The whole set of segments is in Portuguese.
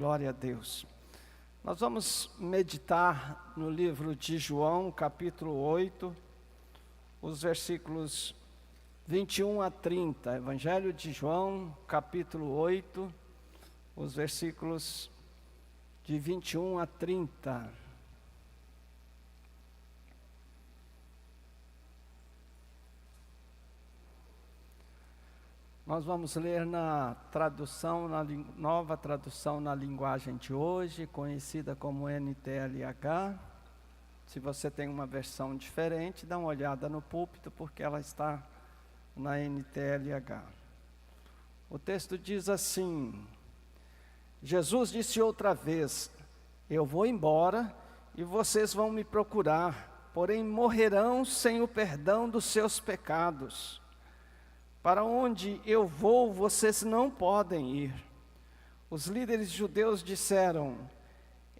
Glória a Deus. Nós vamos meditar no livro de João, capítulo 8, os versículos 21 a 30. Evangelho de João, capítulo 8, os versículos de 21 a 30. Nós vamos ler na tradução, nova tradução na linguagem de hoje, conhecida como NTLH. Se você tem uma versão diferente, dá uma olhada no púlpito, porque ela está na NTLH. O texto diz assim: Jesus disse outra vez: eu vou embora e vocês vão me procurar, porém morrerão sem o perdão dos seus pecados. Para onde eu vou, vocês não podem ir. Os líderes judeus disseram: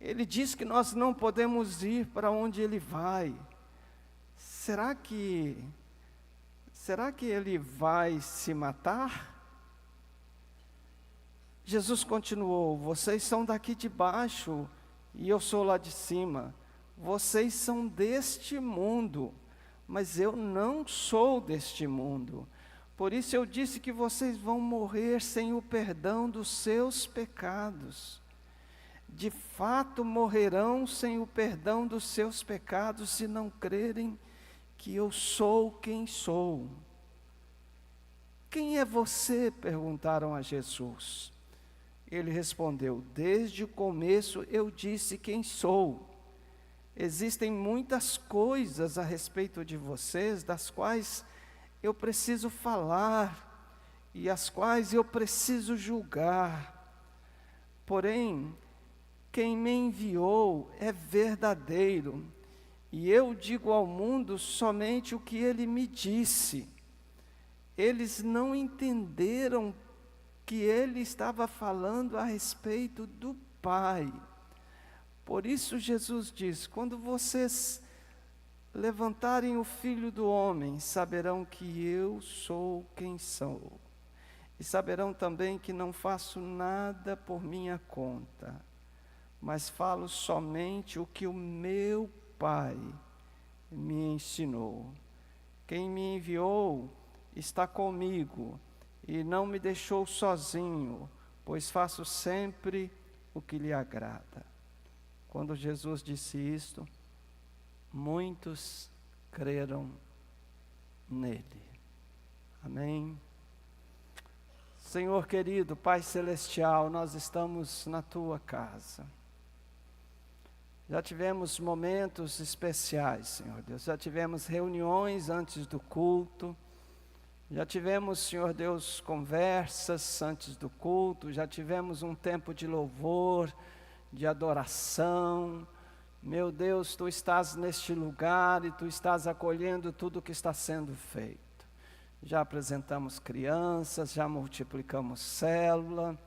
ele diz que nós não podemos ir para onde ele vai. Será que ele vai se matar? Jesus continuou: vocês são daqui de baixo e eu sou lá de cima. Vocês são deste mundo, mas eu não sou deste mundo. Por isso eu disse que vocês vão morrer sem o perdão dos seus pecados. De fato morrerão sem o perdão dos seus pecados se não crerem que eu sou quem sou. Quem é você? Perguntaram a Jesus. Ele respondeu: desde o começo eu disse quem sou. Existem muitas coisas a respeito de vocês, das quais eu preciso falar e as quais eu preciso julgar. Porém, quem me enviou é verdadeiro, e eu digo ao mundo somente o que ele me disse. Eles não entenderam que ele estava falando a respeito do Pai. Por isso Jesus diz: quando vocês levantarem o Filho do Homem, saberão que eu sou quem sou. E saberão também que não faço nada por minha conta, mas falo somente o que o meu Pai me ensinou. Quem me enviou está comigo e não me deixou sozinho, pois faço sempre o que lhe agrada. Quando Jesus disse isto, muitos creram nele. Amém. Senhor querido, Pai celestial, nós estamos na tua casa. Já tivemos momentos especiais, Senhor Deus. Já tivemos reuniões antes do culto. Já tivemos, Senhor Deus, conversas antes do culto. Já tivemos um tempo de louvor, de adoração. Meu Deus, Tu estás neste lugar e Tu estás acolhendo tudo o que está sendo feito. Já apresentamos crianças, já multiplicamos célula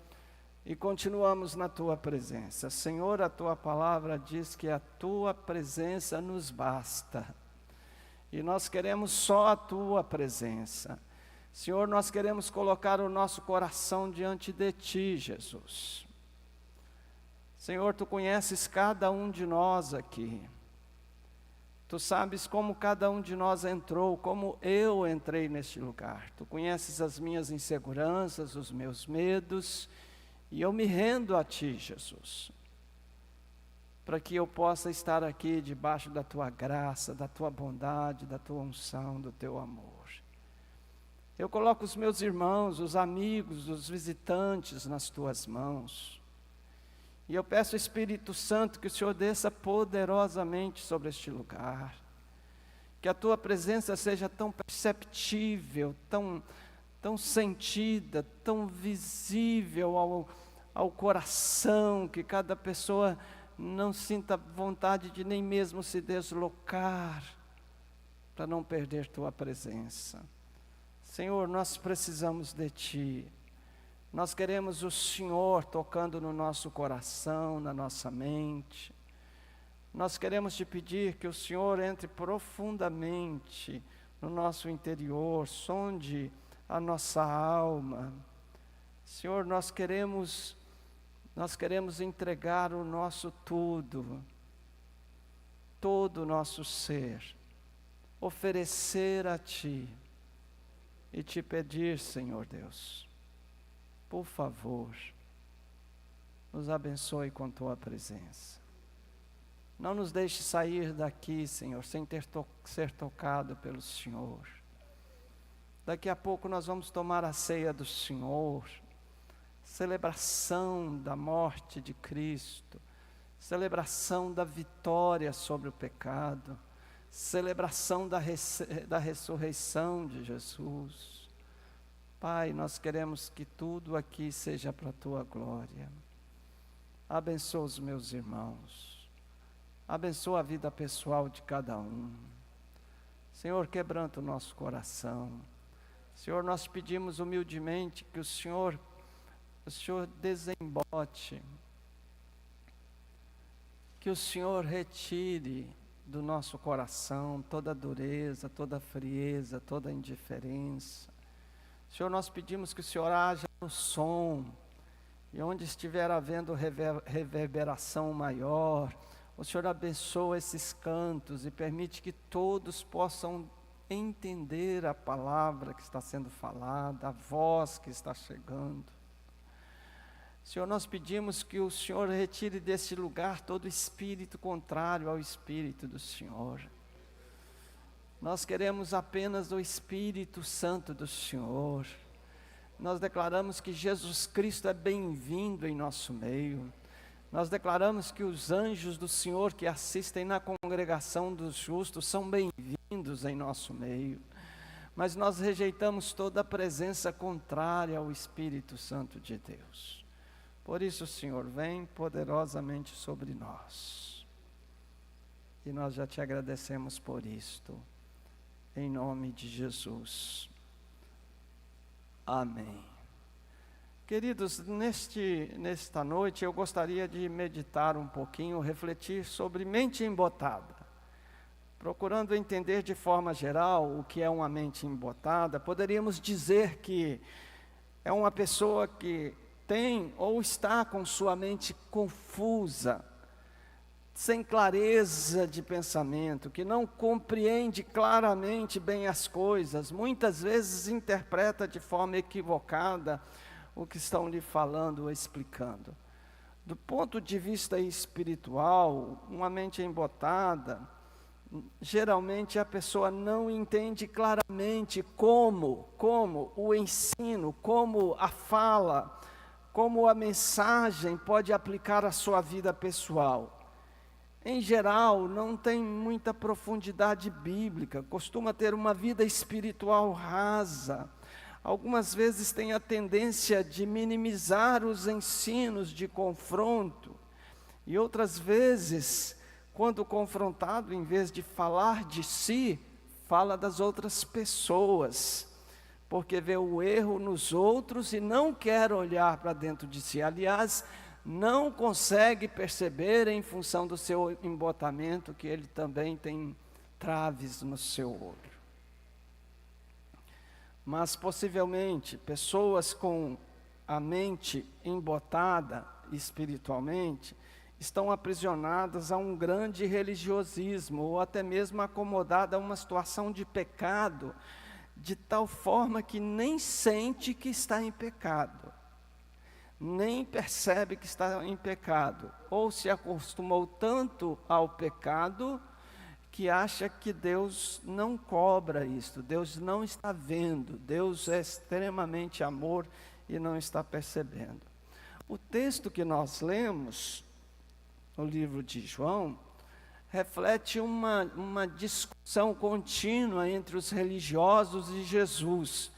e continuamos na Tua presença. Senhor, a Tua palavra diz que a Tua presença nos basta. E nós queremos só a Tua presença. Senhor, nós queremos colocar o nosso coração diante de Ti, Jesus. Senhor, Tu conheces cada um de nós aqui. Tu sabes como cada um de nós entrou, como eu entrei neste lugar. Tu conheces as minhas inseguranças, os meus medos, e eu me rendo a Ti, Jesus, para que eu possa estar aqui debaixo da Tua graça, da Tua bondade, da Tua unção, do Teu amor. Eu coloco os meus irmãos, os amigos, os visitantes nas Tuas mãos. E eu peço, Espírito Santo, que o Senhor desça poderosamente sobre este lugar. Que a Tua presença seja tão perceptível, tão sentida, tão visível ao coração, que cada pessoa não sinta vontade de nem mesmo se deslocar, para não perder Tua presença. Senhor, nós precisamos de Ti. Nós queremos o Senhor tocando no nosso coração, na nossa mente. Nós queremos Te pedir que o Senhor entre profundamente no nosso interior, sonde a nossa alma. Senhor, nós queremos Nós queremos entregar o nosso tudo, todo o nosso ser, oferecer a Ti e Te pedir, Senhor Deus, por favor, nos abençoe com Tua presença. Não nos deixe sair daqui, Senhor, sem ser tocado pelo Senhor. Daqui a pouco nós vamos tomar a ceia do Senhor, celebração da morte de Cristo, celebração da vitória sobre o pecado, celebração da ressurreição de Jesus. Pai, nós queremos que tudo aqui seja para a Tua glória. Abençoa os meus irmãos, abençoa a vida pessoal de cada um. Senhor, quebranta o nosso coração. Senhor, nós pedimos humildemente que o Senhor desembote, que o Senhor retire do nosso coração toda dureza, toda frieza, toda indiferença. Senhor, nós pedimos que o Senhor haja no som, e onde estiver havendo reverberação maior, o Senhor abençoa esses cantos e permite que todos possam entender a palavra que está sendo falada, a voz que está chegando. Senhor, nós pedimos que o Senhor retire desse lugar todo espírito contrário ao Espírito do Senhor. Nós queremos apenas o Espírito Santo do Senhor. Nós declaramos que Jesus Cristo é bem-vindo em nosso meio. Nós declaramos que os anjos do Senhor que assistem na congregação dos justos são bem-vindos em nosso meio. Mas nós rejeitamos toda a presença contrária ao Espírito Santo de Deus. Por isso, Senhor, vem poderosamente sobre nós. E nós já te agradecemos por isto. Em nome de Jesus. Amém. Queridos, nesta noite eu gostaria de meditar um pouquinho, refletir sobre mente embotada. Procurando entender de forma geral o que é uma mente embotada, poderíamos dizer que é uma pessoa que tem ou está com sua mente confusa, sem clareza de pensamento, que não compreende claramente bem as coisas, muitas vezes interpreta de forma equivocada o que estão lhe falando ou explicando. Do ponto de vista espiritual, uma mente embotada, geralmente a pessoa não entende claramente como o ensino, como a fala, como a mensagem pode aplicar à sua vida pessoal. Em geral, não tem muita profundidade bíblica, costuma ter uma vida espiritual rasa. Algumas vezes tem a tendência de minimizar os ensinos de confronto. E outras vezes, quando confrontado, em vez de falar de si, fala das outras pessoas. Porque vê o erro nos outros e não quer olhar para dentro de si. Aliás, não consegue perceber, em função do seu embotamento, que ele também tem traves no seu olho. Mas possivelmente, pessoas com a mente embotada espiritualmente, estão aprisionadas a um grande religiosismo, ou até mesmo acomodadas a uma situação de pecado, de tal forma que nem sente que está em pecado, nem percebe que está em pecado, ou se acostumou tanto ao pecado, que acha que Deus não cobra isto, Deus não está vendo, Deus é extremamente amor e não está percebendo. O texto que nós lemos, no livro de João, reflete uma discussão contínua entre os religiosos e Jesus.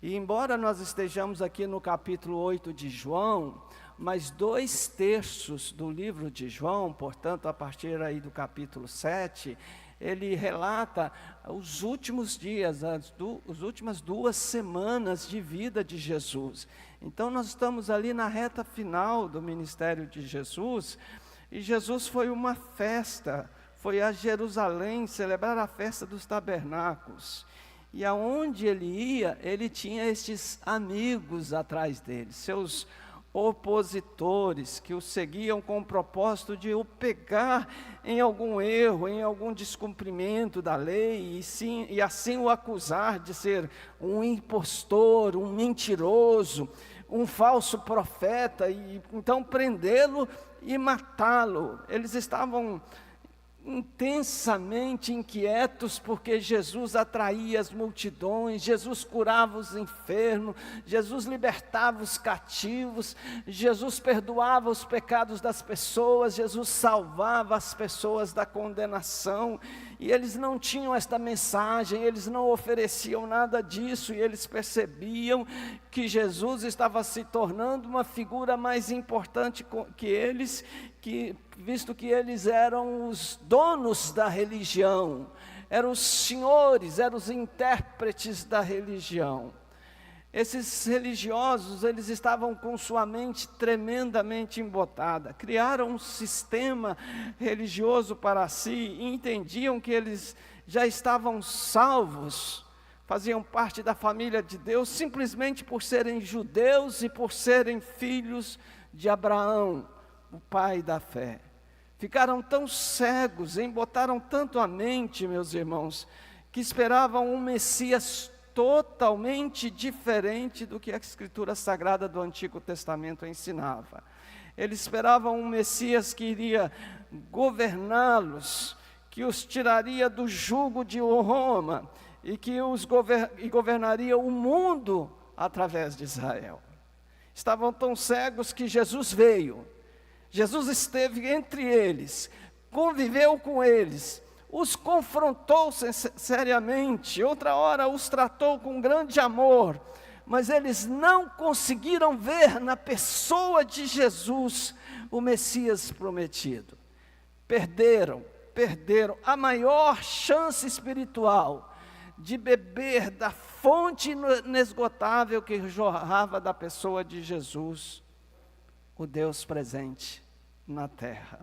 E embora nós estejamos aqui no capítulo 8 de João, mas 2/3 do livro de João, portanto, a partir aí do capítulo 7, ele relata os últimos dias, as últimas 2 semanas de vida de Jesus. Então, nós estamos ali na reta final do ministério de Jesus, e Jesus foi uma festa, foi a Jerusalém celebrar a festa dos tabernáculos. E aonde ele ia, ele tinha estes amigos atrás dele, seus opositores que o seguiam com o propósito de o pegar em algum erro, em algum descumprimento da lei, e assim o acusar de ser um impostor, um mentiroso, um falso profeta, e então prendê-lo e matá-lo. Eles estavam intensamente inquietos, porque Jesus atraía as multidões, Jesus curava os enfermos, Jesus libertava os cativos, Jesus perdoava os pecados das pessoas, Jesus salvava as pessoas da condenação, e eles não tinham esta mensagem, eles não ofereciam nada disso, e eles percebiam que Jesus estava se tornando uma figura mais importante que eles, visto que eles eram os donos da religião, eram os senhores, eram os intérpretes da religião. Esses religiosos, eles estavam com sua mente tremendamente embotada, criaram um sistema religioso para si, e entendiam que eles já estavam salvos, faziam parte da família de Deus, simplesmente por serem judeus e por serem filhos de Abraão, o pai da fé. Ficaram tão cegos, embotaram tanto a mente, meus irmãos, que esperavam um Messias totalmente diferente do que a Escritura Sagrada do Antigo Testamento ensinava. Eles esperavam um Messias que iria governá-los, que os tiraria do jugo de Roma, e que governaria o mundo através de Israel. Estavam tão cegos que Jesus veio. Jesus esteve entre eles, conviveu com eles, os confrontou seriamente, outra hora os tratou com grande amor, mas eles não conseguiram ver na pessoa de Jesus o Messias prometido. Perderam a maior chance espiritual de beber da fonte inesgotável que jorrava da pessoa de Jesus, o Deus presente na terra.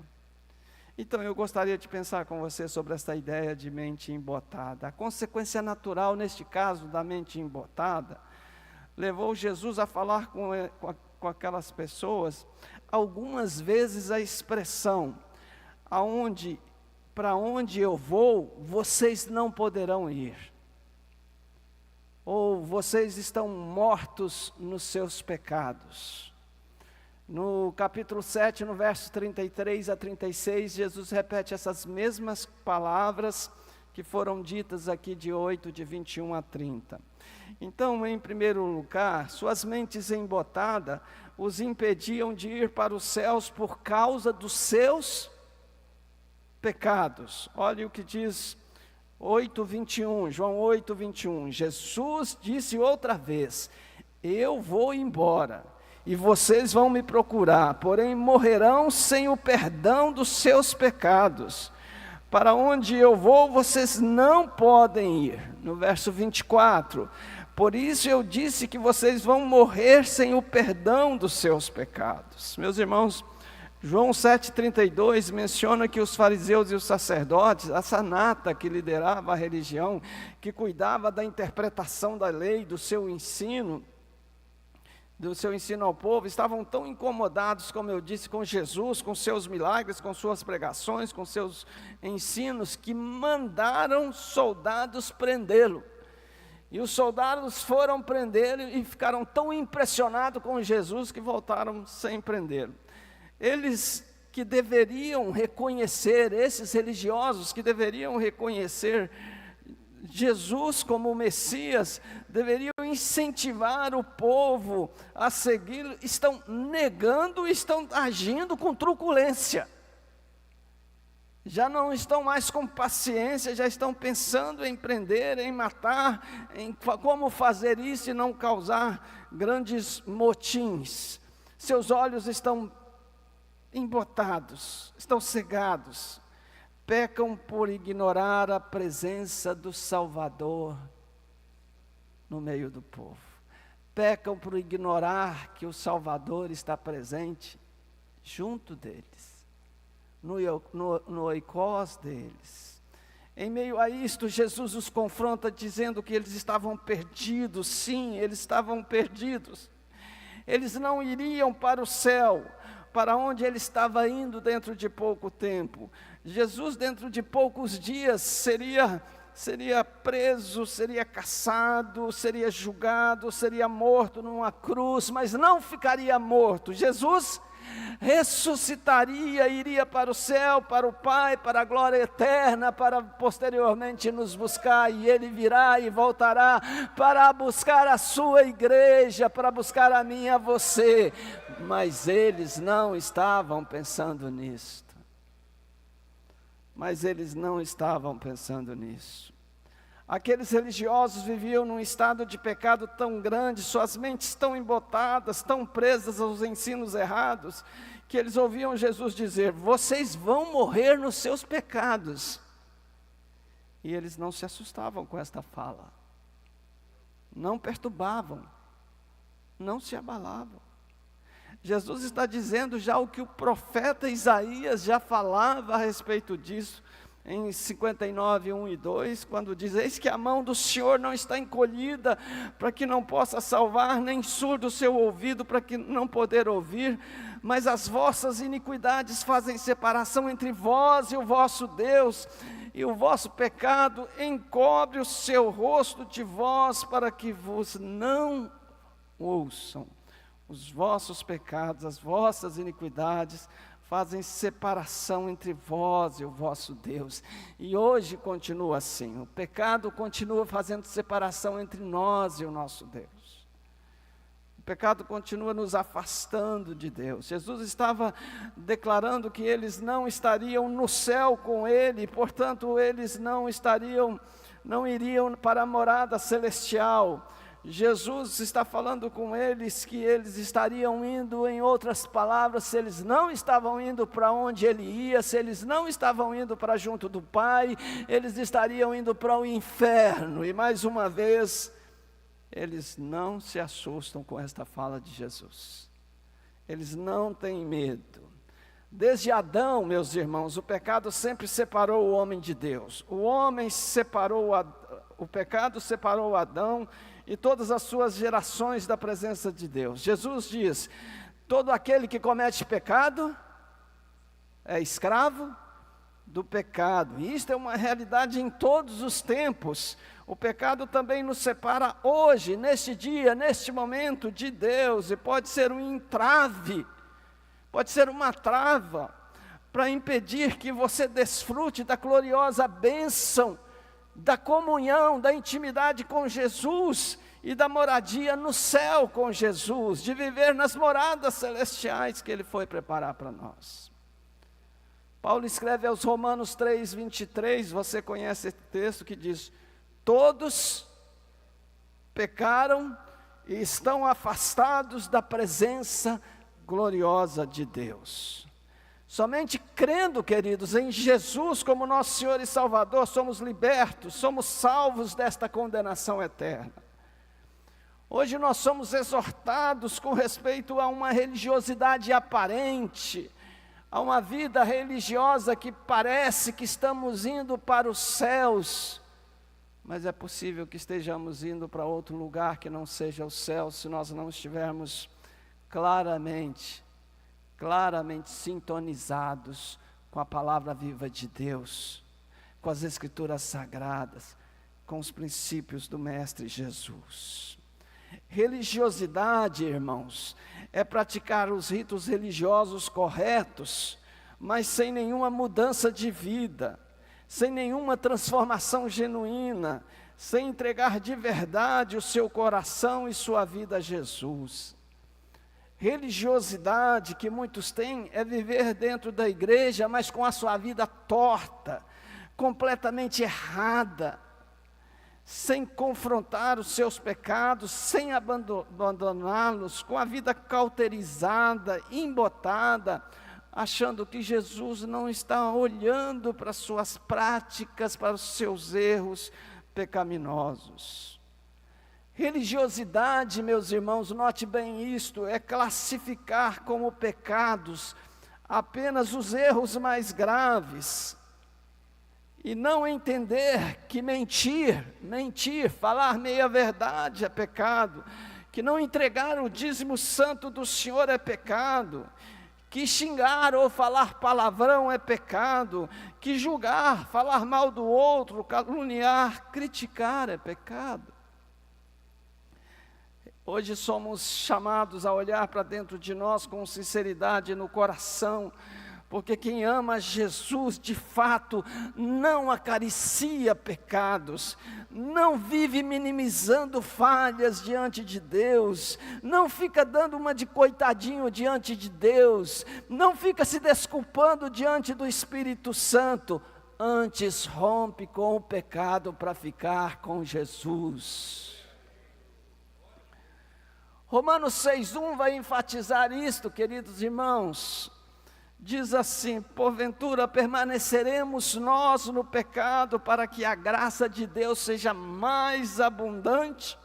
Então eu gostaria de pensar com você sobre essa ideia de mente embotada. A consequência natural, neste caso, da mente embotada, levou Jesus a falar com aquelas pessoas, algumas vezes a expressão, para onde eu vou, vocês não poderão ir. Ou vocês estão mortos nos seus pecados. No capítulo 7, no verso 33 a 36, Jesus repete essas mesmas palavras que foram ditas aqui de 8, de 21 a 30. Então, em primeiro lugar, suas mentes embotadas os impediam de ir para os céus por causa dos seus pecados. Olha o que diz 8:21, João 8:21. Jesus disse outra vez: eu vou embora, e vocês vão me procurar, porém morrerão sem o perdão dos seus pecados. Para onde eu vou, vocês não podem ir. No verso 24, por isso eu disse que vocês vão morrer sem o perdão dos seus pecados. Meus irmãos, João 7,32 menciona que os fariseus e os sacerdotes, essa nata que liderava a religião, que cuidava da interpretação da lei, do seu ensino ao povo, estavam tão incomodados, como eu disse, com Jesus, com seus milagres, com suas pregações, com seus ensinos, que mandaram soldados prendê-lo. E os soldados foram prendê-lo e ficaram tão impressionados com Jesus que voltaram sem prendê-lo. Eles que deveriam reconhecer, esses religiosos que deveriam reconhecer Jesus como o Messias, deveriam incentivar o povo a segui-lo, estão negando, estão agindo com truculência. Já não estão mais com paciência, já estão pensando em prender, em matar, em como fazer isso e não causar grandes motins. Seus olhos estão embotados, estão cegados. Pecam por ignorar a presença do Salvador no meio do povo. Pecam por ignorar que o Salvador está presente junto deles, no oikos deles. Em meio a isto, Jesus os confronta dizendo que eles estavam perdidos. Sim, eles estavam perdidos. eles não iriam para o céu, para onde ele estava indo dentro de pouco tempo. Jesus, dentro de poucos dias, seria preso, seria caçado, seria julgado, seria morto numa cruz, mas não ficaria morto. Jesus ressuscitaria, iria para o céu, para o Pai, para a glória eterna, para posteriormente nos buscar, e Ele virá e voltará para buscar a sua igreja, para buscar a mim e a você. Mas eles não estavam pensando nisto. Aqueles religiosos viviam num estado de pecado tão grande, suas mentes tão embotadas, tão presas aos ensinos errados, que eles ouviam Jesus dizer: vocês vão morrer nos seus pecados. E eles não se assustavam com esta fala, não perturbavam, não se abalavam. Jesus está dizendo já o que o profeta Isaías já falava a respeito disso, em 59, 1 e 2, quando diz: eis que a mão do Senhor não está encolhida, para que não possa salvar, nem surdo o seu ouvido, para que não poder ouvir, mas as vossas iniquidades fazem separação entre vós e o vosso Deus, e o vosso pecado encobre o seu rosto de vós, para que vos não ouçam. Os vossos pecados, as vossas iniquidades fazem separação entre vós e o vosso Deus. E hoje continua assim, o pecado continua fazendo separação entre nós e o nosso Deus. O pecado continua nos afastando de Deus. Jesus estava declarando que eles não estariam no céu com Ele, portanto eles não iriam para a morada celestial. Jesus está falando com eles que eles estariam indo, em outras palavras, se eles não estavam indo para onde Ele ia, se eles não estavam indo para junto do Pai, eles estariam indo para o inferno. E mais uma vez, eles não se assustam com esta fala de Jesus. Eles não têm medo. Desde Adão, meus irmãos, o pecado sempre separou o homem de Deus. O pecado separou Adão e todas as suas gerações da presença de Deus. Jesus diz: todo aquele que comete pecado é escravo do pecado. E isto é uma realidade em todos os tempos. O pecado também nos separa hoje, neste dia, neste momento de Deus, e pode ser um entrave, pode ser uma trava, para impedir que você desfrute da gloriosa bênção, da comunhão, da intimidade com Jesus e da moradia no céu com Jesus, de viver nas moradas celestiais que Ele foi preparar para nós. Paulo escreve aos Romanos 3, 23, você conhece esse texto que diz: todos pecaram e estão afastados da presença gloriosa de Deus. Somente crendo, queridos, em Jesus como nosso Senhor e Salvador, somos libertos, somos salvos desta condenação eterna. Hoje nós somos exortados com respeito a uma religiosidade aparente, a uma vida religiosa que parece que estamos indo para os céus, mas é possível que estejamos indo para outro lugar que não seja o céu, se nós não estivermos claramente sintonizados com a palavra viva de Deus, com as Escrituras Sagradas, com os princípios do Mestre Jesus. Religiosidade, irmãos, é praticar os ritos religiosos corretos, mas sem nenhuma mudança de vida, sem nenhuma transformação genuína, sem entregar de verdade o seu coração e sua vida a Jesus. Religiosidade que muitos têm é viver dentro da igreja, mas com a sua vida torta, completamente errada, sem confrontar os seus pecados, sem abandoná-los, com a vida cauterizada, embotada, achando que Jesus não está olhando para as suas práticas, para os seus erros pecaminosos. Religiosidade, meus irmãos, note bem isto, é classificar como pecados apenas os erros mais graves, e não entender que mentir, falar meia verdade é pecado, que não entregar o dízimo santo do Senhor é pecado, que xingar ou falar palavrão é pecado, que julgar, falar mal do outro, caluniar, criticar é pecado. Hoje somos chamados a olhar para dentro de nós com sinceridade no coração, porque quem ama Jesus de fato não acaricia pecados, não vive minimizando falhas diante de Deus, não fica dando uma de coitadinho diante de Deus, não fica se desculpando diante do Espírito Santo, antes rompe com o pecado para ficar com Jesus. Romanos 6,1 vai enfatizar isto, queridos irmãos. Diz assim: porventura permaneceremos nós no pecado para que a graça de Deus seja mais abundante?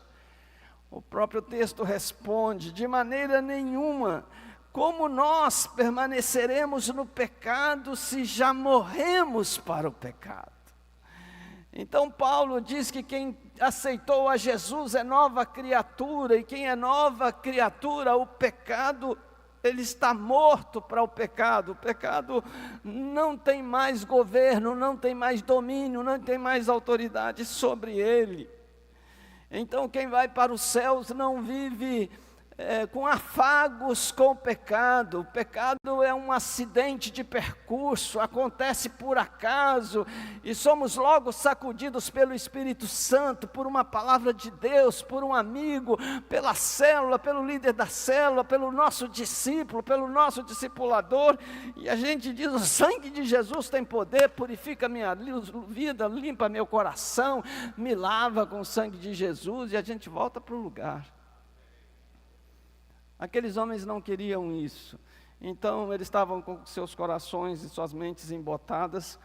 O próprio texto responde: de maneira nenhuma. Como nós permaneceremos no pecado se já morremos para o pecado? Então Paulo diz que quem aceitou a Jesus é nova criatura, e quem é nova criatura, o pecado, ele está morto para o pecado não tem mais governo, não tem mais domínio, não tem mais autoridade sobre ele. Então quem vai para os céus não vive com afagos com o pecado é um acidente de percurso, acontece por acaso, e somos logo sacudidos pelo Espírito Santo, por uma palavra de Deus, por um amigo, pela célula, pelo líder da célula, pelo nosso discípulo, pelo nosso discipulador, e a gente diz: o sangue de Jesus tem poder, purifica minha vida, limpa meu coração, me lava com o sangue de Jesus, e a gente volta para o lugar. Aqueles homens não queriam isso, então eles estavam com seus corações e suas mentes embotadas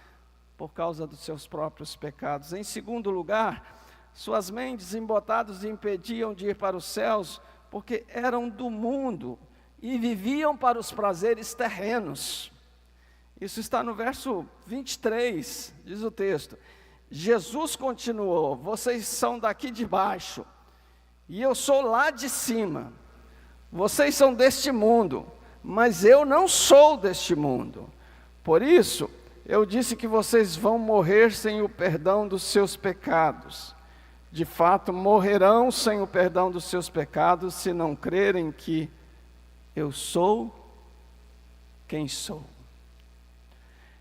por causa dos seus próprios pecados. Em segundo lugar, suas mentes embotadas impediam de ir para os céus, porque eram do mundo e viviam para os prazeres terrenos. Isso está no verso 23, diz o texto. Jesus continuou: vocês são daqui de baixo, e eu sou lá de cima. Vocês são deste mundo, mas eu não sou deste mundo. Por isso, eu disse que vocês vão morrer sem o perdão dos seus pecados. De fato, morrerão sem o perdão dos seus pecados, se não crerem que eu sou quem sou.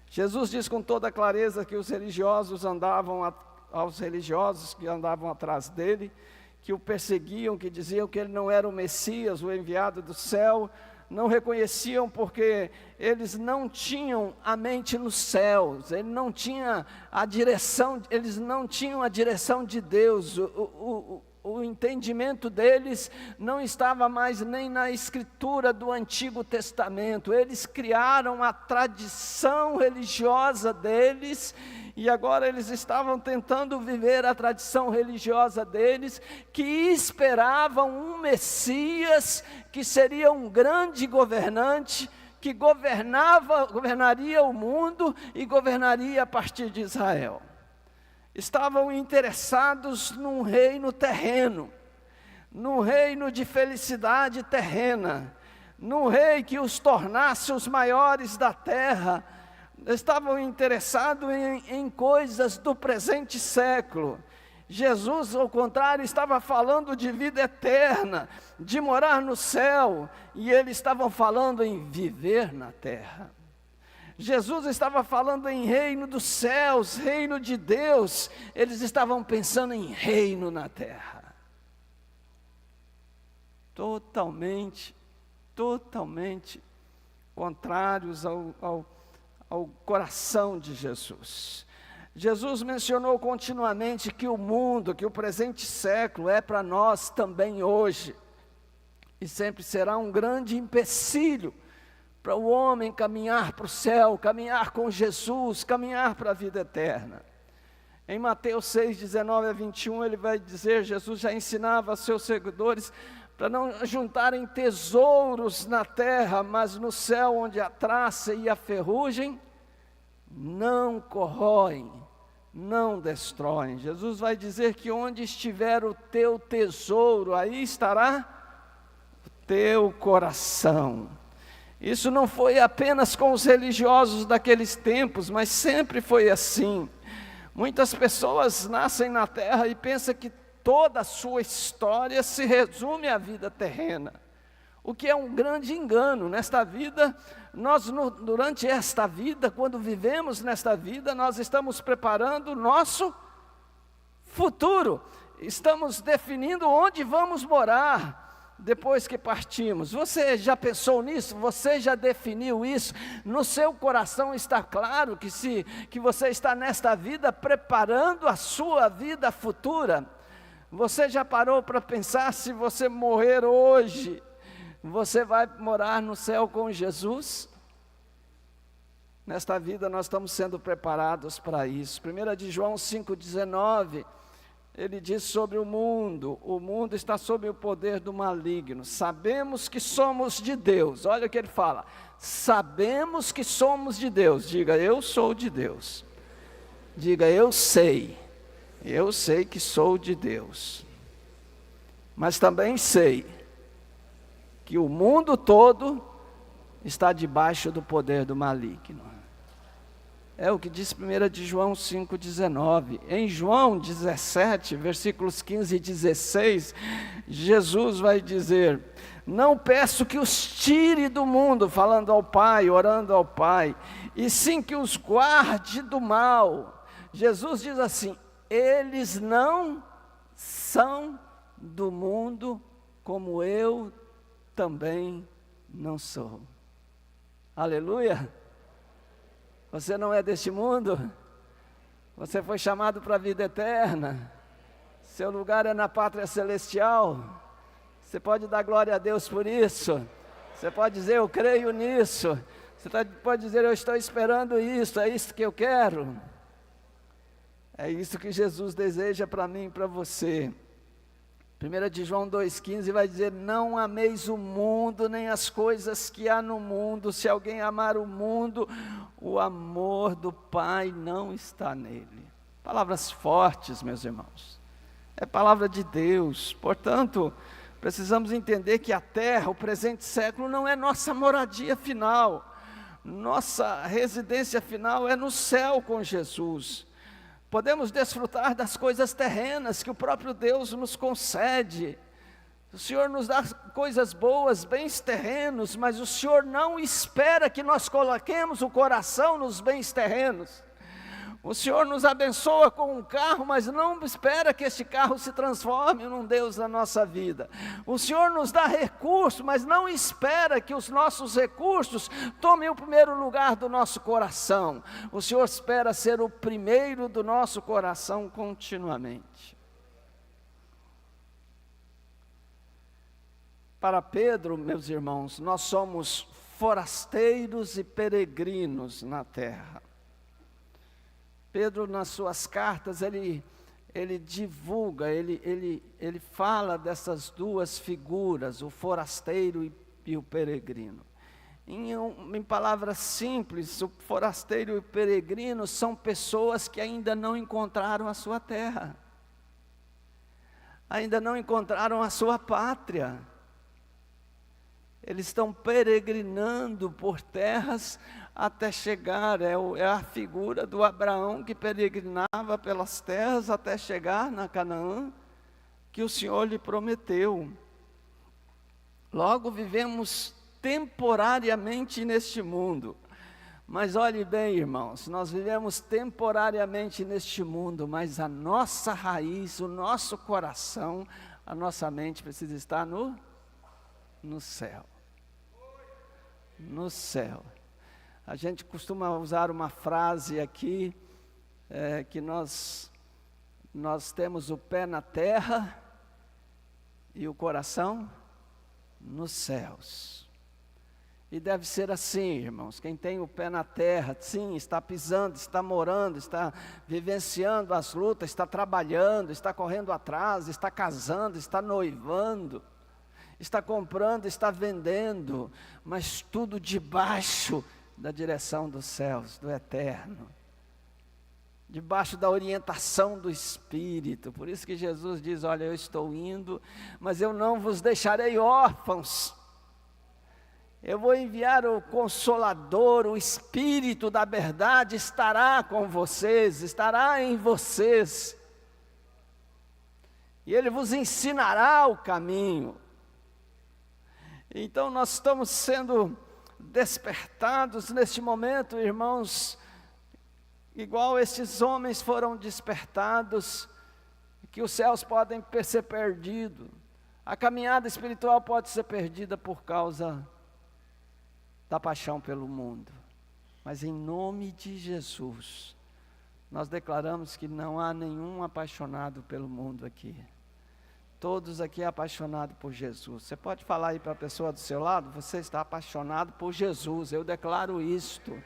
Jesus diz com toda clareza que os religiosos aos religiosos que andavam atrás dele, que o perseguiam, que diziam que ele não era o Messias, o enviado do céu, não reconheciam porque eles não tinham a mente nos céus, eles não tinham a direção de Deus, o entendimento deles não estava mais nem na escritura do Antigo Testamento. Eles criaram a tradição religiosa deles, e agora eles estavam tentando viver a tradição religiosa deles, que esperavam um Messias, que seria um grande governante, que governaria o mundo e governaria a partir de Israel. Estavam interessados num reino terreno, num reino de felicidade terrena, num rei que os tornasse os maiores da terra. Estavam interessados em coisas do presente século. Jesus, ao contrário, estava falando de vida eterna, de morar no céu, e eles estavam falando em viver na terra. Jesus estava falando em reino dos céus, reino de Deus, eles estavam pensando em reino na terra. Totalmente contrários ao coração de Jesus. Jesus mencionou continuamente que o mundo, que o presente século é para nós também hoje, e sempre será um grande empecilho para o homem caminhar para o céu, caminhar com Jesus, caminhar para a vida eterna. Em Mateus 6:19-21, ele vai dizer, Jesus já ensinava a seus seguidores para não juntarem tesouros na terra, mas no céu, onde a traça e a ferrugem não corroem, não destroem. Jesus vai dizer que onde estiver o teu tesouro, aí estará o teu coração. Isso não foi apenas com os religiosos daqueles tempos, mas sempre foi assim. Muitas pessoas nascem na terra e pensam que toda a sua história se resume à vida terrena, o que é um grande engano. Nesta vida, durante esta vida, quando vivemos nesta vida, nós estamos preparando o nosso futuro, estamos definindo onde vamos morar depois que partimos. Você já pensou nisso? Você já definiu isso? No seu coração está claro que você está nesta vida preparando a sua vida futura? Você já parou para pensar, se você morrer hoje, você vai morar no céu com Jesus? Nesta vida nós estamos sendo preparados para isso. 1 de João 5,19, ele diz sobre o mundo está sob o poder do maligno. Sabemos que somos de Deus. Olha o que ele fala: sabemos que somos de Deus. Diga, eu sou de Deus. Diga, eu sei que sou de Deus. Mas também sei que o mundo todo está debaixo do poder do maligno. É o que diz 1 de João 5,19. Em João 17, versículos 15 e 16, Jesus vai dizer: não peço que os tire do mundo, falando ao Pai, orando ao Pai, e sim que os guarde do mal. Jesus diz assim: eles não são do mundo, como eu também não sou. Aleluia! Você não é deste mundo, você foi chamado para a vida eterna, seu lugar é na pátria celestial. Você pode dar glória a Deus por isso, você pode dizer, eu creio nisso, você pode dizer, eu estou esperando isso, é isso que eu quero. É isso que Jesus deseja para mim e para você. 1 de João 2,15 vai dizer: não ameis o mundo, nem as coisas que há no mundo. Se alguém amar o mundo, o amor do Pai não está nele. Palavras fortes, meus irmãos. É palavra de Deus. Portanto, precisamos entender que a terra, o presente século, não é nossa moradia final. Nossa residência final é no céu com Jesus. Podemos desfrutar das coisas terrenas que o próprio Deus nos concede. O Senhor nos dá coisas boas, bens terrenos, mas o Senhor não espera que nós coloquemos o coração nos bens terrenos. O Senhor nos abençoa com um carro, mas não espera que esse carro se transforme num Deus na nossa vida. O Senhor nos dá recursos, mas não espera que os nossos recursos tomem o primeiro lugar do nosso coração. O Senhor espera ser o primeiro do nosso coração continuamente. Para Pedro, meus irmãos, nós somos forasteiros e peregrinos na terra. Pedro, nas suas cartas, ele divulga, ele fala dessas duas figuras, o forasteiro e o peregrino. Em palavras simples, o forasteiro e o peregrino são pessoas que ainda não encontraram a sua terra, ainda não encontraram a sua pátria. Eles estão peregrinando por terras até chegar, é a figura do Abraão que peregrinava pelas terras até chegar na Canaã, que o Senhor lhe prometeu. Logo vivemos temporariamente neste mundo, mas olhe bem, irmãos, nós vivemos temporariamente neste mundo, mas a nossa raiz, o nosso coração, a nossa mente precisa estar no céu. No céu. A gente costuma usar uma frase aqui, que nós temos o pé na terra e o coração nos céus. E deve ser assim, irmãos. Quem tem o pé na terra, sim, está pisando, está morando, está vivenciando as lutas, está trabalhando, está correndo atrás, está casando, está noivando, está comprando, está vendendo, mas tudo debaixo da direção dos céus, do eterno. debaixo da orientação do Espírito. Por isso que Jesus diz: olha, eu estou indo, mas eu não vos deixarei órfãos. Eu vou enviar o Consolador, o Espírito da verdade estará com vocês, estará em vocês. E Ele vos ensinará o caminho. Então nós estamos sendo despertados neste momento, irmãos, igual estes homens foram despertados, que os céus podem ser perdidos. A caminhada espiritual pode ser perdida por causa da paixão pelo mundo. Mas em nome de Jesus, nós declaramos que não há nenhum apaixonado pelo mundo aqui. Todos aqui apaixonados por Jesus. Você pode falar aí para a pessoa do seu lado: você está apaixonado por Jesus. Eu declaro isto.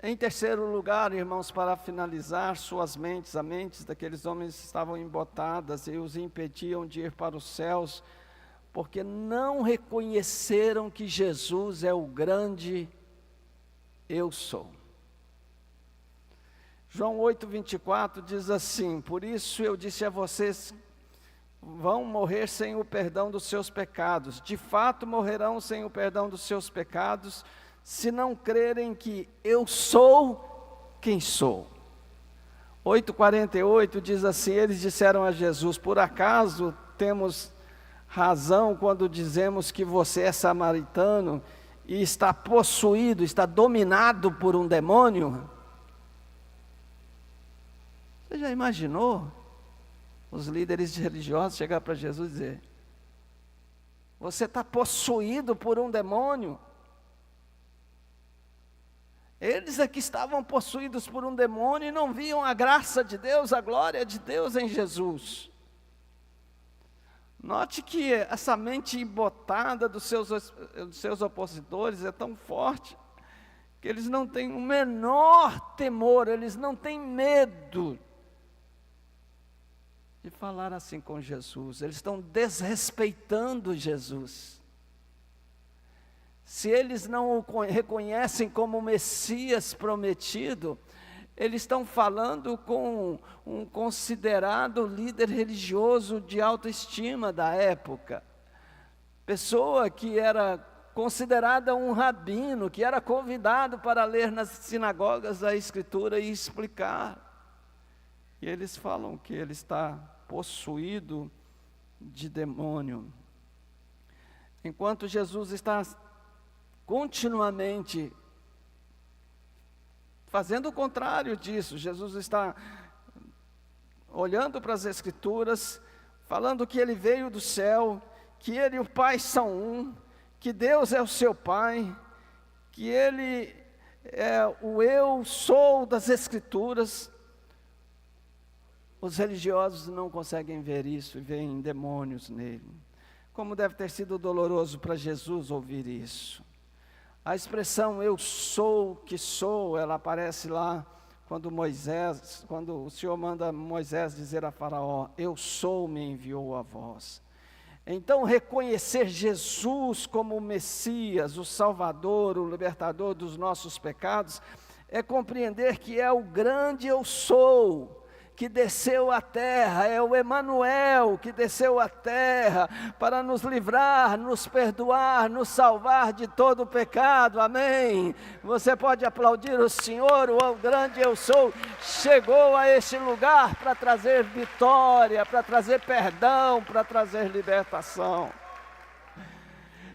Em terceiro lugar, irmãos, para finalizar, suas mentes, as mentes daqueles homens estavam embotadas e os impediam de ir para os céus, porque não reconheceram que Jesus é o grande eu sou. João 8:24 diz assim: por isso eu disse a vocês, vão morrer sem o perdão dos seus pecados. De fato morrerão sem o perdão dos seus pecados, se não crerem que eu sou quem sou. 8:48 diz assim: eles disseram a Jesus: por acaso temos razão quando dizemos que você é samaritano e está possuído, está dominado por um demônio? Você já imaginou os líderes religiosos chegar para Jesus e dizer: você está possuído por um demônio? Eles aqui estavam possuídos por um demônio e não viam a graça de Deus, a glória de Deus em Jesus. Note que essa mente embotada dos seus opositores é tão forte, que eles não têm o menor temor, eles não têm medo de falar assim com Jesus. Eles estão desrespeitando Jesus. Se eles não o reconhecem como o Messias prometido, eles estão falando com um considerado líder religioso de autoestima da época. Pessoa que era considerada um rabino, que era convidado para ler nas sinagogas a Escritura e explicar. E eles falam que ele está possuído de demônio. Enquanto Jesus está continuamente fazendo o contrário disso, Jesus está olhando para as Escrituras, falando que Ele veio do céu, que Ele e o Pai são um, que Deus é o seu Pai, que Ele é o eu sou das Escrituras. Os religiosos não conseguem ver isso e veem demônios nele. Como deve ter sido doloroso para Jesus ouvir isso. A expressão eu sou o que sou, ela aparece lá quando o Senhor manda Moisés dizer a Faraó: eu sou, me enviou a vós. Então reconhecer Jesus como o Messias, o Salvador, o libertador dos nossos pecados, é compreender que é o grande eu sou, que desceu à terra, é o Emanuel que desceu à terra para nos livrar, nos perdoar, nos salvar de todo o pecado, amém? Você pode aplaudir o Senhor, o grande eu sou, chegou a este lugar para trazer vitória, para trazer perdão, para trazer libertação.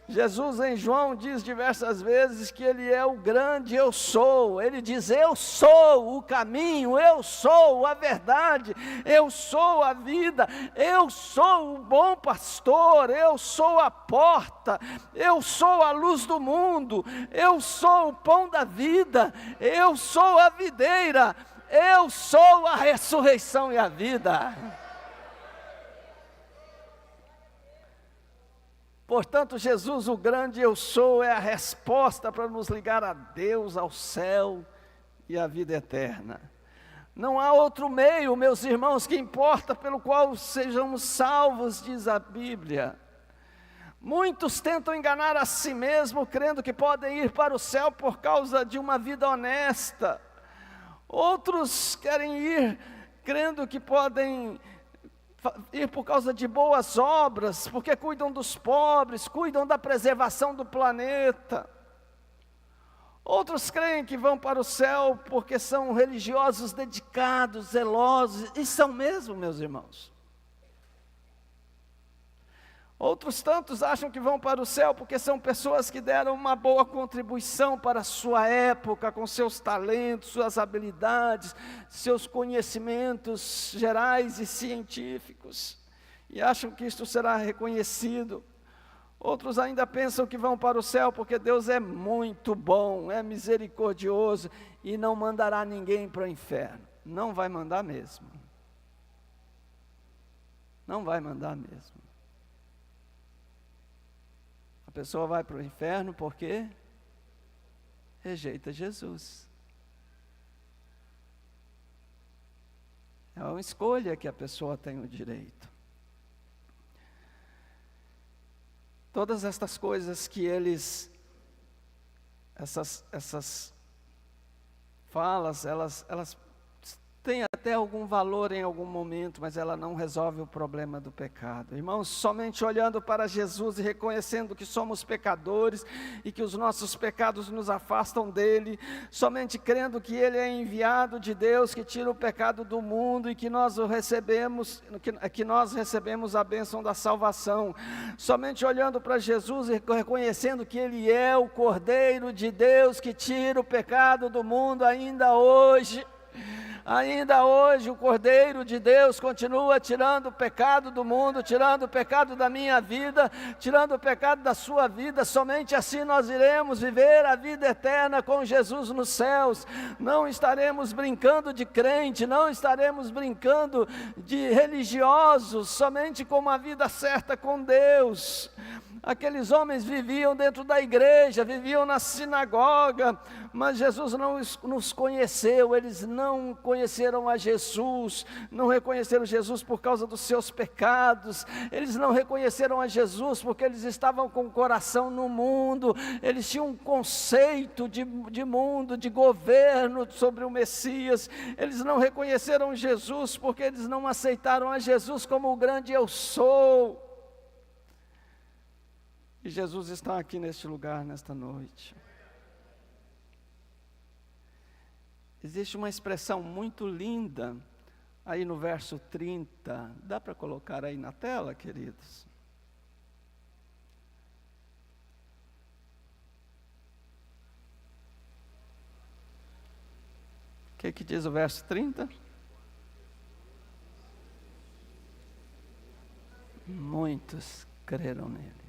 Jesus em João diz diversas vezes que Ele é o grande eu sou. Ele diz: eu sou o caminho, eu sou a verdade, eu sou a vida, eu sou o bom pastor, eu sou a porta, eu sou a luz do mundo, eu sou o pão da vida, eu sou a videira, eu sou a ressurreição e a vida. Portanto, Jesus, o grande eu sou, é a resposta para nos ligar a Deus, ao céu e à vida eterna. Não há outro meio, meus irmãos, que importa pelo qual sejamos salvos, diz a Bíblia. Muitos tentam enganar a si mesmos, crendo que podem ir para o céu por causa de uma vida honesta. Outros querem ir crendo que podem ir por causa de boas obras, porque cuidam dos pobres, cuidam da preservação do planeta. Outros creem que vão para o céu porque são religiosos dedicados, zelosos, e são mesmo, meus irmãos. Outros tantos acham que vão para o céu porque são pessoas que deram uma boa contribuição para a sua época, com seus talentos, suas habilidades, seus conhecimentos gerais e científicos, e acham que isto será reconhecido. Outros ainda pensam que vão para o céu porque Deus é muito bom, é misericordioso e não mandará ninguém para o inferno. Não vai mandar mesmo. Não vai mandar mesmo. A pessoa vai para o inferno porque rejeita Jesus. É uma escolha que a pessoa tem o direito. Todas estas coisas que essas falas, elas têm até algum valor em algum momento, mas ela não resolve o problema do pecado. Irmãos, somente olhando para Jesus e reconhecendo que somos pecadores e que os nossos pecados nos afastam dele, somente crendo que ele é enviado de Deus, que tira o pecado do mundo e que nós o recebemos, que nós recebemos a bênção da salvação. Somente olhando para Jesus e reconhecendo que ele é o Cordeiro de Deus que tira o pecado do mundo ainda hoje. Ainda hoje o Cordeiro de Deus continua tirando o pecado do mundo, tirando o pecado da minha vida, tirando o pecado da sua vida. Somente assim nós iremos viver a vida eterna com Jesus nos céus. Não estaremos brincando de crente, não estaremos brincando de religiosos, somente com uma vida certa com Deus. Aqueles homens viviam dentro da igreja, viviam na sinagoga, mas Jesus não nos conheceu, eles não conheceram a Jesus, não reconheceram Jesus por causa dos seus pecados, eles não reconheceram a Jesus porque eles estavam com o coração no mundo, eles tinham um conceito de mundo, de governo sobre o Messias, eles não reconheceram Jesus porque eles não aceitaram a Jesus como o grande eu sou. E Jesus está aqui neste lugar, nesta noite. Existe uma expressão muito linda, aí no verso 30. Dá para colocar aí na tela, queridos? O que diz o verso 30? Muitos creram nele.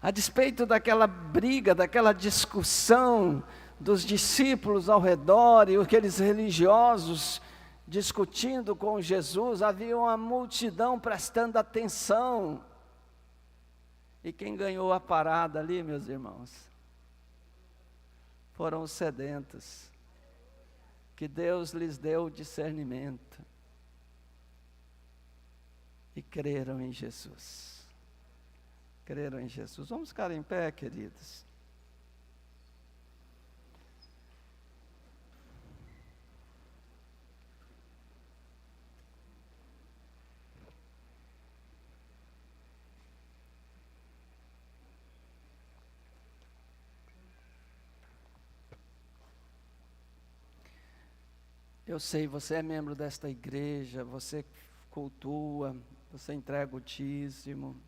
A despeito daquela briga, daquela discussão dos discípulos ao redor e aqueles religiosos discutindo com Jesus, havia uma multidão prestando atenção. E quem ganhou a parada ali, meus irmãos, foram os sedentos, que Deus lhes deu discernimento e creram em Jesus. Creram em Jesus. Vamos ficar em pé, queridos. Eu sei, você é membro desta igreja, você cultua, você entrega o dízimo.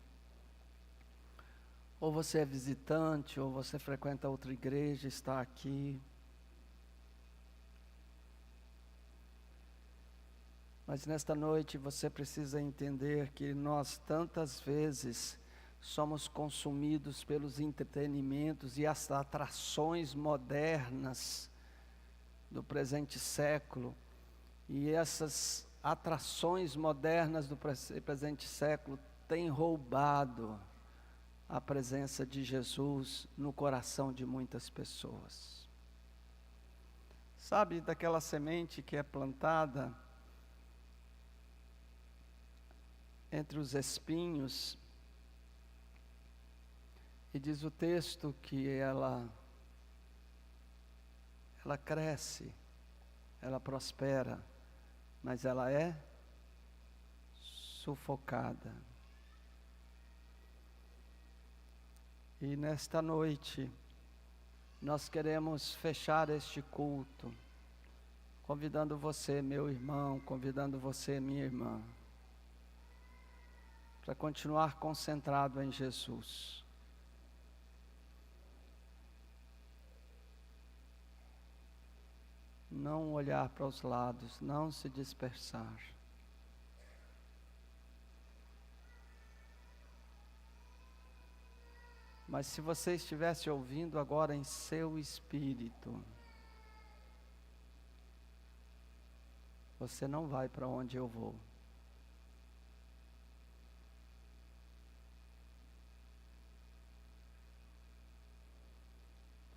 Ou você é visitante, ou você frequenta outra igreja, está aqui. Mas nesta noite você precisa entender que nós tantas vezes somos consumidos pelos entretenimentos e as atrações modernas do presente século. E essas atrações modernas do presente século têm roubado a presença de Jesus no coração de muitas pessoas. Sabe daquela semente que é plantada entre os espinhos, E diz o texto que ela cresce, ela prospera, mas ela é sufocada. E nesta noite, nós queremos fechar este culto, convidando você, meu irmão, convidando você, minha irmã, para continuar concentrado em Jesus. Não olhar para os lados, não se dispersar. Mas se você estivesse ouvindo agora em seu espírito, você não vai para onde eu vou.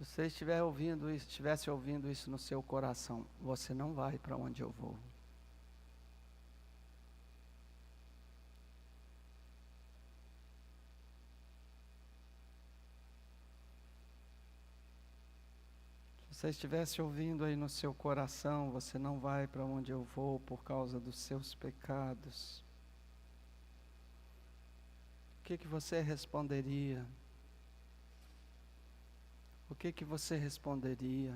Se você estivesse ouvindo isso no seu coração, você não vai para onde eu vou. Se você estivesse ouvindo aí no seu coração, você não vai para onde eu vou por causa dos seus pecados. O que você responderia? O que você responderia?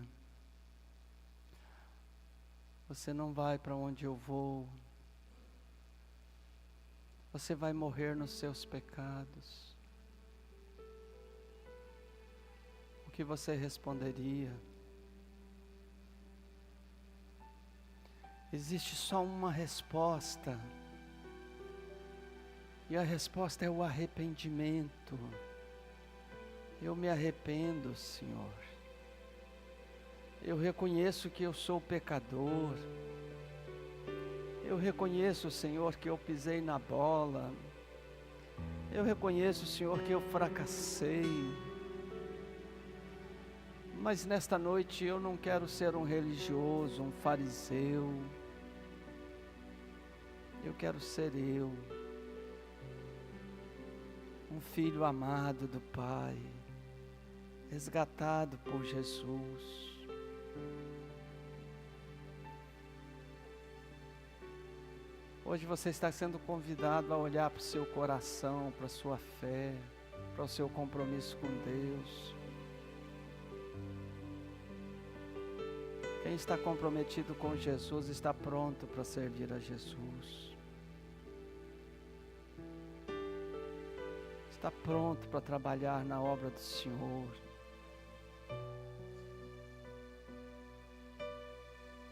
Você não vai para onde eu vou. Você vai morrer nos seus pecados. O que você responderia? Existe só uma resposta. E a resposta é o arrependimento. Eu me arrependo, Senhor. Eu reconheço que eu sou pecador. Eu reconheço, Senhor, que eu pisei na bola. Eu reconheço, Senhor, que eu fracassei. Mas nesta noite eu não quero ser um religioso, um fariseu. Eu quero ser eu. Um filho amado do Pai, resgatado por Jesus. Hoje você está sendo convidado a olhar para o seu coração, para a sua fé, para o seu compromisso com Deus. Quem está comprometido com Jesus está pronto para servir a Jesus. Está pronto para trabalhar na obra do Senhor.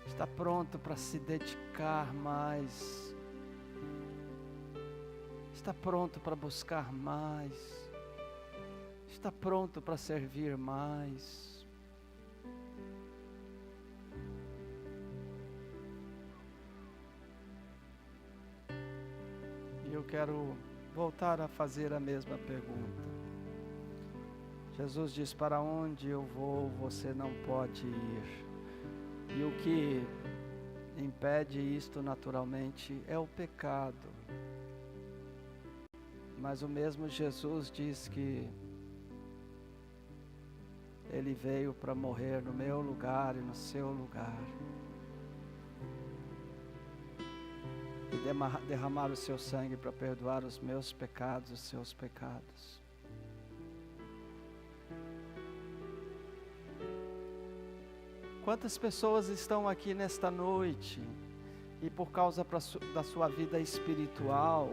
Está pronto para se dedicar mais. Está pronto para buscar mais. Está pronto para servir mais. E eu quero voltar a fazer a mesma pergunta. Jesus diz: para onde eu vou, você não pode ir. E o que impede isto naturalmente é o pecado. Mas o mesmo Jesus diz que Ele veio para morrer no meu lugar e no seu lugar. E derramar o seu sangue para perdoar os meus pecados, os seus pecados. Quantas pessoas estão aqui nesta noite e por causa da sua vida espiritual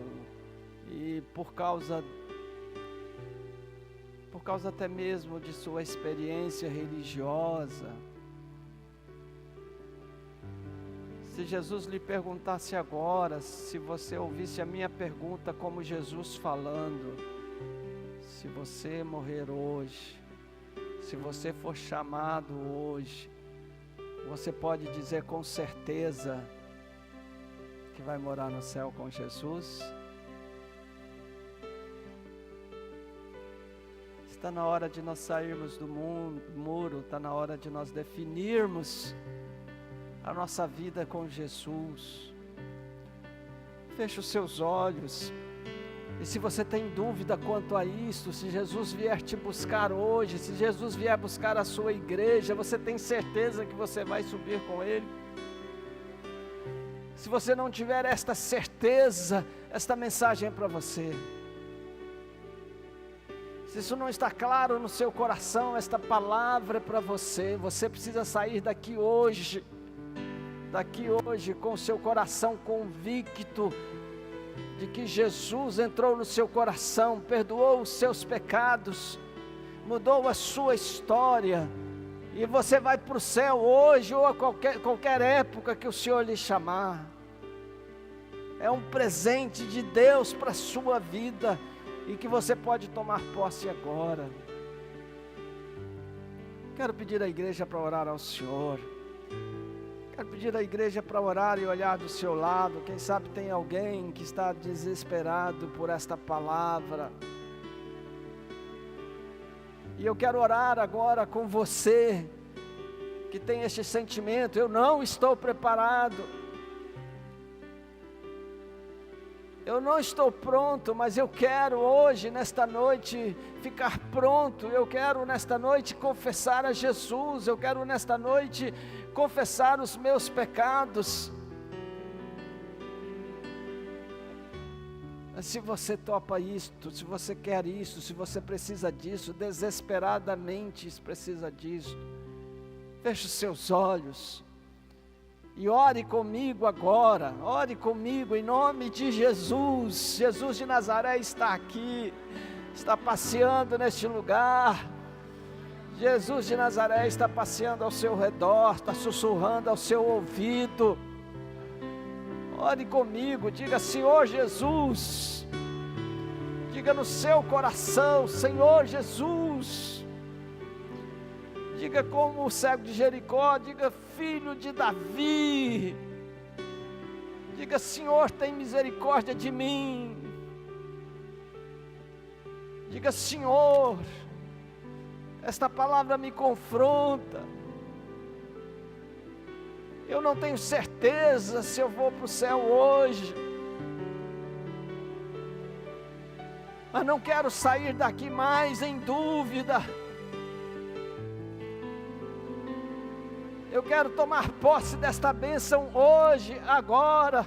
e por causa até mesmo de sua experiência religiosa, se Jesus lhe perguntasse agora, se você ouvisse a minha pergunta como Jesus falando, se você morrer hoje, se você for chamado hoje, você pode dizer com certeza que vai morar no céu com Jesus? Está na hora de nós sairmos do muro, está na hora de nós definirmos a nossa vida com Jesus. Feche os seus olhos, E se você tem dúvida quanto a isso, se Jesus vier te buscar hoje, se Jesus vier buscar a sua igreja, você tem certeza que você vai subir com Ele? Se você não tiver esta certeza, esta mensagem é para você. Se isso não está claro no seu coração, esta palavra é para você. Você precisa sair daqui hoje com o seu coração convicto de que Jesus entrou no seu coração, perdoou os seus pecados, mudou a sua história, e você vai para o céu hoje ou a qualquer época que o Senhor lhe chamar. É um presente de Deus para a sua vida, e que você pode tomar posse agora. Quero pedir à igreja para orar ao Senhor. Quero pedir à igreja para orar e olhar do seu lado. Quem sabe tem alguém que está desesperado por esta palavra. E eu quero orar agora com você, que tem este sentimento: eu não estou preparado, eu não estou pronto, mas eu quero hoje, nesta noite, ficar pronto. Eu quero nesta noite confessar a Jesus, eu quero nesta noite confessar os meus pecados. Mas se você topa isto, se você quer isso, se você precisa disso, desesperadamente precisa disso, feche os seus olhos e ore comigo agora. Ore comigo em nome de Jesus. Jesus de Nazaré está aqui, está passeando neste lugar. Jesus de Nazaré está passeando ao seu redor, está sussurrando ao seu ouvido. Ore comigo, diga: Senhor Jesus. Diga no seu coração: Senhor Jesus. Diga como o cego de Jericó, diga: Filho de Davi. Diga: Senhor, tem misericórdia de mim. Diga: Senhor, esta palavra me confronta. Eu não tenho certeza se eu vou para o céu hoje, mas não quero sair daqui mais em dúvida. Eu quero tomar posse desta bênção hoje, agora.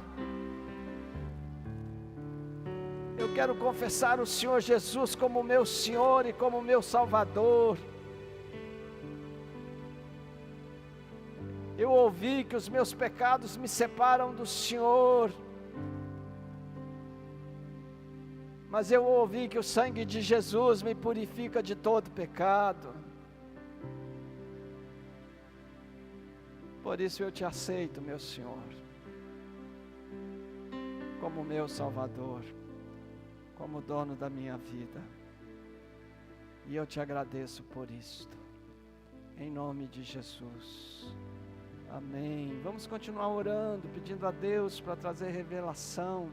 Eu quero confessar o Senhor Jesus como meu Senhor e como meu Salvador. Eu ouvi que os meus pecados me separam do Senhor, mas eu ouvi que o sangue de Jesus me purifica de todo pecado. Por isso eu te aceito, meu Senhor, como meu Salvador, como dono da minha vida. E eu te agradeço por isto, em nome de Jesus. Amém. Vamos continuar orando, pedindo a Deus para trazer revelação.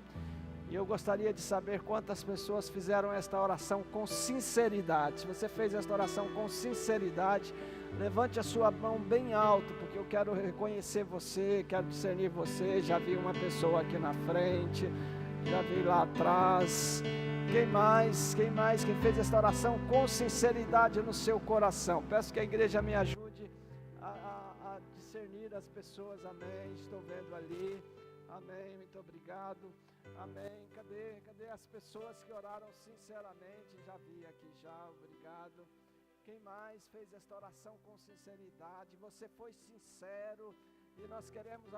E eu gostaria de saber quantas pessoas fizeram esta oração com sinceridade. Se você fez esta oração com sinceridade, levante a sua mão bem alto, porque eu quero reconhecer você, quero discernir você. Já vi uma pessoa aqui na frente, já vi lá atrás. Quem mais? Quem fez esta oração com sinceridade no seu coração? Peço que a igreja me ajude a discernir as pessoas. Amém. Estou vendo ali. Amém. Muito obrigado. Amém. Cadê as pessoas que oraram sinceramente? Já vi aqui já. Obrigado. Quem mais fez esta oração com sinceridade? Você foi sincero e nós queremos